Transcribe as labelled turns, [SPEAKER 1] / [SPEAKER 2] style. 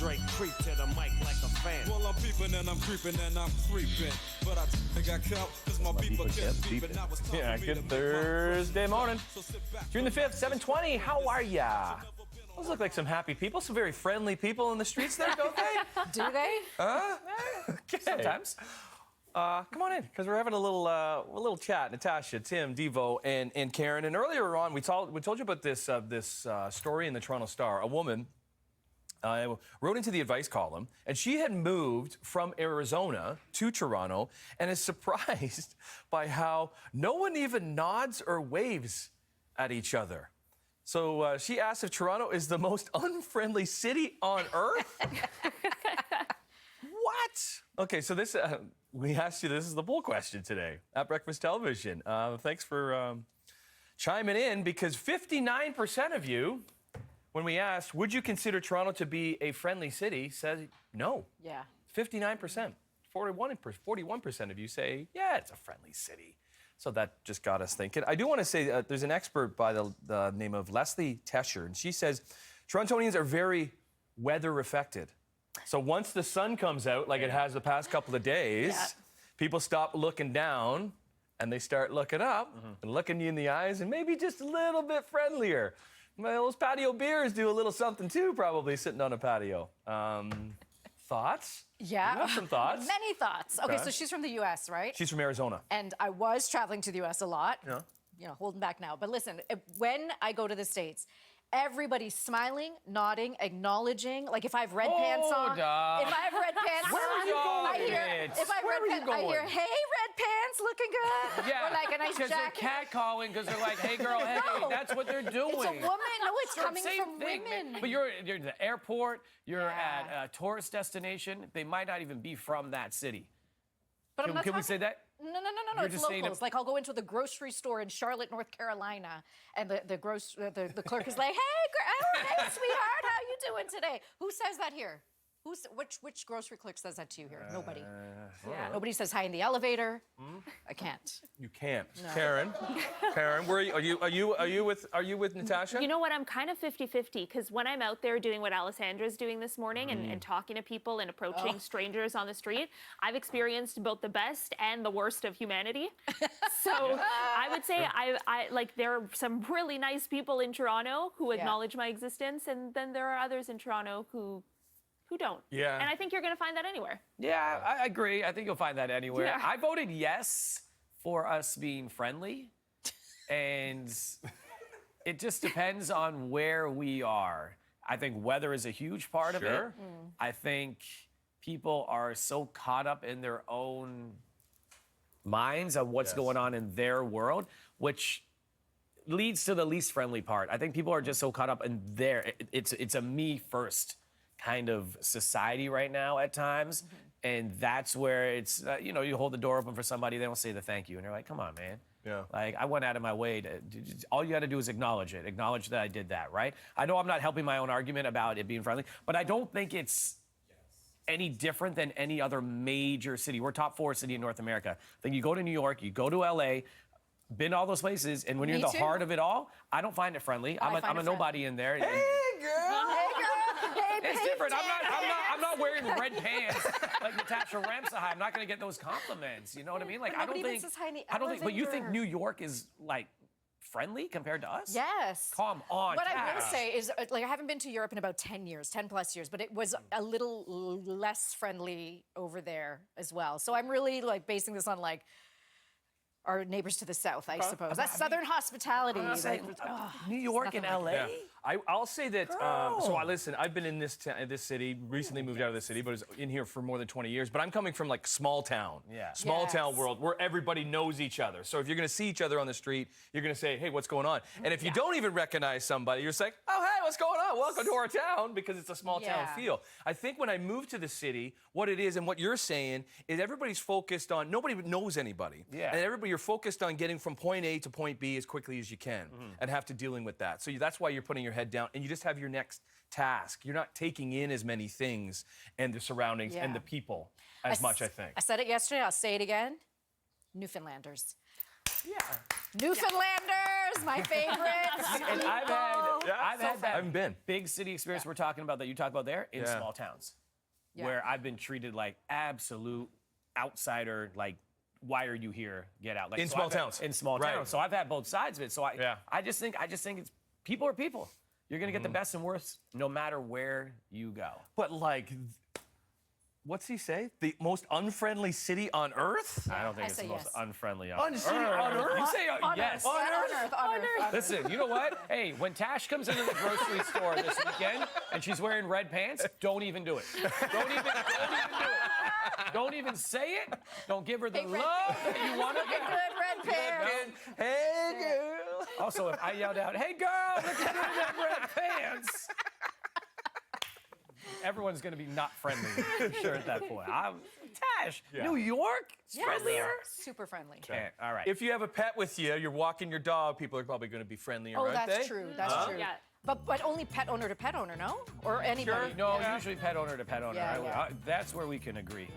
[SPEAKER 1] Drake creep to the mic like a fan.
[SPEAKER 2] Well, I'm peeping and I'm creeping and I'm creeping. But I got caught because my people kept beeping. Now it's time
[SPEAKER 3] Yeah,
[SPEAKER 2] for me
[SPEAKER 3] good
[SPEAKER 2] to make
[SPEAKER 3] Thursday morning.
[SPEAKER 2] So sit back.
[SPEAKER 3] June the 5th, 7:20. How are ya? Those look like some happy people, some very friendly people in the streets there, don't they?
[SPEAKER 4] Do they?
[SPEAKER 3] Okay.
[SPEAKER 5] Sometimes.
[SPEAKER 3] Come on in, because we're having a little chat. Natasha, Tim, Devo, and Caryn. And earlier on, we told you about this story in the Toronto Star. A woman wrote into the advice column, and she had moved from Arizona to Toronto and is surprised by how no one even nods or waves at each other. So she asked if Toronto is the most unfriendly city on earth. What? Okay, so this we asked you. This is the poll question today at Breakfast Television. Thanks for chiming in, because 59% of you, when we asked, would you consider Toronto to be a friendly city, said no.
[SPEAKER 4] Yeah.
[SPEAKER 3] 59%. 41% of you say, yeah, it's a friendly city. So that just got us thinking. I do want to say there's an expert by the name of Leslie Tesher, and she says Torontonians are very weather affected. So once the sun comes out, like it has the past couple of days, people stop looking down and they start looking up and looking you in the eyes and maybe just a little bit friendlier. Well, those patio beers do a little something too, probably sitting on a patio. Thoughts?
[SPEAKER 4] Yeah.
[SPEAKER 3] You have some thoughts?
[SPEAKER 4] Many thoughts. Okay,
[SPEAKER 3] Okay.
[SPEAKER 4] so she's from the U.S., right?
[SPEAKER 3] She's from Arizona.
[SPEAKER 4] And I was traveling to the U.S. a lot.
[SPEAKER 3] Yeah.
[SPEAKER 4] You know, holding back now. But listen, when I go to the States, everybody's smiling, nodding, acknowledging. Like if I have red pants on,
[SPEAKER 5] Hold up.
[SPEAKER 4] if I have red pants
[SPEAKER 5] Where
[SPEAKER 4] on,
[SPEAKER 5] are you going,
[SPEAKER 4] I hear.
[SPEAKER 5] Mitch?
[SPEAKER 4] If I have
[SPEAKER 5] Where
[SPEAKER 4] red
[SPEAKER 5] are you
[SPEAKER 4] pants, I hear,
[SPEAKER 5] going?
[SPEAKER 4] "Hey, red pants, looking good."
[SPEAKER 5] Yeah,
[SPEAKER 4] Or like a nice
[SPEAKER 5] because they're
[SPEAKER 4] jacket.
[SPEAKER 5] catcalling, because they're like, hey, girl, hey,
[SPEAKER 4] No.
[SPEAKER 5] that's what they're doing.
[SPEAKER 4] It's a woman. No, it's coming
[SPEAKER 5] Same
[SPEAKER 4] from
[SPEAKER 5] thing,
[SPEAKER 4] women.
[SPEAKER 5] man. But you're at the airport, you're
[SPEAKER 4] Yeah.
[SPEAKER 5] at a tourist destination. They might not even be from that city.
[SPEAKER 4] But I'm
[SPEAKER 5] Can,
[SPEAKER 4] not
[SPEAKER 5] can we
[SPEAKER 4] talking-
[SPEAKER 5] say that?
[SPEAKER 4] No.
[SPEAKER 5] You're
[SPEAKER 4] It's
[SPEAKER 5] just saying
[SPEAKER 4] locals. Like I'll go into the grocery store in Charlotte, North Carolina, and the clerk is like, "Hey, sweetheart, how you doing today?" Who says that here? Which grocery clerk says that to you here? Nobody. Nobody says hi in the elevator. I can't.
[SPEAKER 3] You can't. Caryn, where are you with Natasha?
[SPEAKER 6] You know what? I'm kind of 50-50, because when I'm out there doing what Alessandra's doing this morning and talking to people and approaching strangers on the street, I've experienced both the best and the worst of humanity. So I would say I like there are some really nice people in Toronto who acknowledge my existence, and then there are others in Toronto who don't.
[SPEAKER 3] Yeah.
[SPEAKER 6] And I think you're going to find that anywhere.
[SPEAKER 5] Yeah, I agree. I think you'll find that anywhere.
[SPEAKER 6] Yeah.
[SPEAKER 5] I voted yes for us being friendly. And it just depends on where we are. I think weather is a huge part of it. I think people are so caught up in their own minds of what's going on in their world, which leads to the least friendly part. I think people are just so caught up in their, it's a me first kind of society right now at times. And that's where it's, you hold the door open for somebody, they don't say the thank you. And you're like, come on, man.
[SPEAKER 3] Yeah.
[SPEAKER 5] Like, I went out of my way to all you got to do is acknowledge it. Acknowledge that I did that, right? I know I'm not helping my own argument about it being friendly, but I don't think it's any different than any other major city. We're top 4 city in North America. Then you go to New York, you go to LA, been to all those places, and when you're in the heart of it all, I don't find it friendly. I'm a nobody in there.
[SPEAKER 3] Hey, girl.
[SPEAKER 5] It's different. I'm not wearing red pants like Natasha Ramsahai. I'm not going to get those compliments. You know what I mean? Like
[SPEAKER 4] But
[SPEAKER 5] I don't
[SPEAKER 4] nobody
[SPEAKER 5] think.
[SPEAKER 4] even says hi in the
[SPEAKER 5] I don't think. But you think
[SPEAKER 4] elevator.
[SPEAKER 5] New York is like friendly compared to us?
[SPEAKER 4] Yes.
[SPEAKER 5] Come on.
[SPEAKER 4] What I will
[SPEAKER 5] Cass.
[SPEAKER 4] say is, like, I haven't been to Europe in about 10 plus years, but it was a little less friendly over there as well. So I'm really, like, basing this on, like, our neighbors to the south, I suppose. That's Southern hospitality.
[SPEAKER 5] New York and LA.
[SPEAKER 3] Yeah. I'll say that. Listen, I've been in this city. Recently moved out of the city, but was in here for more than 20 years. But I'm coming from like small town, small town world where everybody knows each other. So if you're going to see each other on the street, you're going to say, "Hey, what's going on?" And if you don't even recognize somebody, you're just like, "Oh, hey, what's going on? Welcome to our town," because it's a small town feel. I think when I moved to the city, what it is and what you're saying is everybody's focused on nobody knows anybody, and you're focused on getting from point A to point B as quickly as you can, and have to dealing with that. So that's why you're putting your head down, and you just have your next task. You're not taking in as many things and the surroundings and the people as much, I think.
[SPEAKER 4] I said it yesterday, I'll say it again. Newfoundlanders.
[SPEAKER 5] Yeah.
[SPEAKER 4] Newfoundlanders, my favorites.
[SPEAKER 5] And I've had
[SPEAKER 3] Yeah.
[SPEAKER 5] I've had that
[SPEAKER 3] I haven't been.
[SPEAKER 5] big city experience we're talking about that you talk about there in
[SPEAKER 3] Yeah.
[SPEAKER 5] small towns,
[SPEAKER 4] Yeah.
[SPEAKER 5] where I've been treated like absolute outsider. Like, why are you here? Get out. Like,
[SPEAKER 3] In
[SPEAKER 5] so
[SPEAKER 3] small
[SPEAKER 5] I've had-
[SPEAKER 3] towns.
[SPEAKER 5] In small
[SPEAKER 3] Right.
[SPEAKER 5] towns. So I've had both sides of it. So
[SPEAKER 3] Yeah.
[SPEAKER 5] I just think it's people are people. You're gonna get the best and worst no matter where you go.
[SPEAKER 3] But like, what's he say? The most unfriendly city on earth?
[SPEAKER 5] I don't think
[SPEAKER 4] I
[SPEAKER 5] it's
[SPEAKER 4] say
[SPEAKER 5] the most
[SPEAKER 4] yes.
[SPEAKER 5] unfriendly
[SPEAKER 3] On city on earth?
[SPEAKER 5] You say
[SPEAKER 4] On
[SPEAKER 5] yes.
[SPEAKER 4] Earth. Yeah, on Earth.
[SPEAKER 5] Listen, you know what? Hey, when Tash comes into the grocery store this weekend and she's wearing red pants, don't even do it. Don't even do it. Don't even say it. Don't give her the
[SPEAKER 4] Hey, red
[SPEAKER 5] love that you want to
[SPEAKER 4] Good
[SPEAKER 5] get.
[SPEAKER 4] red pair.
[SPEAKER 3] Hey, girl.
[SPEAKER 5] Also, if I yelled out, "Hey, girl, look at you in them red pants," everyone's going to be not friendly, for sure, at that point. Tash, New York? It's
[SPEAKER 4] Yes.
[SPEAKER 5] friendlier?
[SPEAKER 4] Super friendly.
[SPEAKER 5] Okay, all right.
[SPEAKER 3] If you have a pet with you, you're walking your dog, people are probably going to be friendlier,
[SPEAKER 4] Oh,
[SPEAKER 3] aren't
[SPEAKER 4] that's
[SPEAKER 3] they?
[SPEAKER 4] true. That's true.
[SPEAKER 6] Yeah.
[SPEAKER 4] But only pet owner to pet owner, no? Or anybody?
[SPEAKER 5] No, usually pet owner to pet owner.
[SPEAKER 4] Yeah, yeah.
[SPEAKER 5] That's where we can agree.